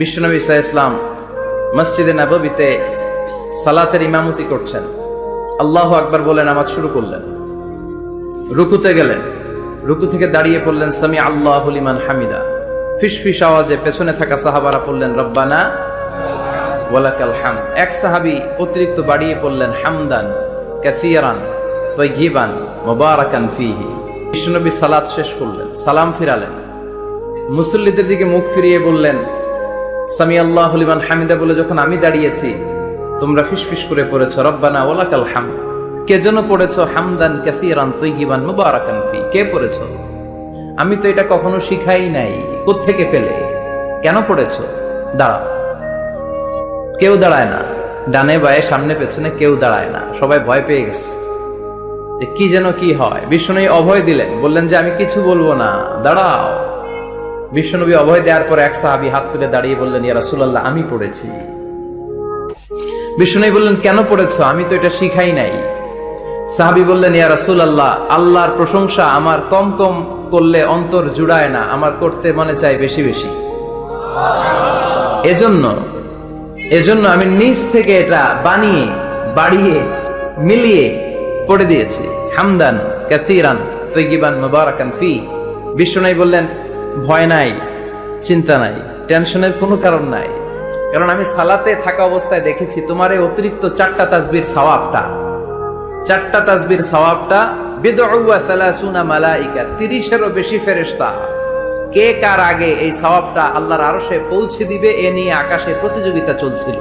বিশ্বনবী সাল্লাল্লাহু আলাইহি ওয়াসাল্লাম মসজিদে নববীতে সালাতের ইমামতি করছেন। আল্লাহু আকবার বলে নামাজ শুরু করলেন। রুকুতে গেলেন, রুকু থেকে দাঁড়িয়ে পড়লেন সামি আল্লাহু লিমান হামিদা। ফিসফিস আওয়াজে পেছনে থাকা সাহাবারা পড়লেন রব্বানা ওয়ালাকাল হামদ। এক সাহাবী অতিরিক্ত বাড়িয়ে পড়লেন হামদান কাসীরান তাইয়িবান মুবারাকান ফীহি। বিশ্বনবী সালাত শেষ করলেন, সালাম ফিরালেন, মুসল্লিদের দিকে মুখ ফিরিয়ে বললেন সামি আল্লাহু লিমান হামিদা বলে যখন আমি দাঁড়িয়েছি তোমরা ফিসফিস করে পড়েছ রব্বানা ওয়ালাকাল হামদ। কে যেন পড়েছ হামদান কাসীরান তাইয়িবান মুবারাকান ফী। কে পড়েছ? আমি তো এটা কখনো শিখাই নাই, কোত্থেকে পেলে? কেন পড়েছ? দাঁড়াও। কেউ দাঁড়ায় না, ডানে বায়ে সামনে পেছনে কেউ দাঁড়ায় না, সবাই ভয় পেয়ে গেছে যে কি যেন কি হয়। বিশ্বনবী অভয় দিলেন, বললেন যে আমি কিছু বলবো না, দাঁড়াও। বিশ্বনবী অভয় দেওয়ার পর এক সাহাবী হাত তুলে দাঁড়িয়ে বললেন ইয়া রাসূলুল্লাহ আমি পড়েছি। বিশ্বনবী বললেন কেন পড়েছো? আমি তো এটা শিখাই নাই। সাহাবী বললেন ইয়া রাসূলুল্লাহ আল্লাহর প্রশংসা আমার কম কম করলে অন্তর জুড়ায় না, আমার করতে মনে চাই বেশি বেশি। এজন্য আমি নিজ থেকে এটা বানিয়ে বাড়িয়ে মিলিয়ে পড়ে দিয়েছি হামদান কাসীরান তাইয়িবান মুবারাকান ফী। বিশ্বনবী বললেন ভয় নাই, চিন্তা নাই, টেনশনের কোনো কারণ নাই, কারণ আমি সালাতে থাকা অবস্থায় দেখেছি তোমার এই অতিরিক্ত চারটা তাসবির সওয়াবটা বিদউ ওয়া সালাসুনা মালাইকা, 30-এরও বেশি ফেরেশতা কে কার আগে এই সওয়াবটা আল্লাহর আরশে পৌঁছে দিবে এ নিয়ে আকাশে প্রতিযোগিতা চলছিল।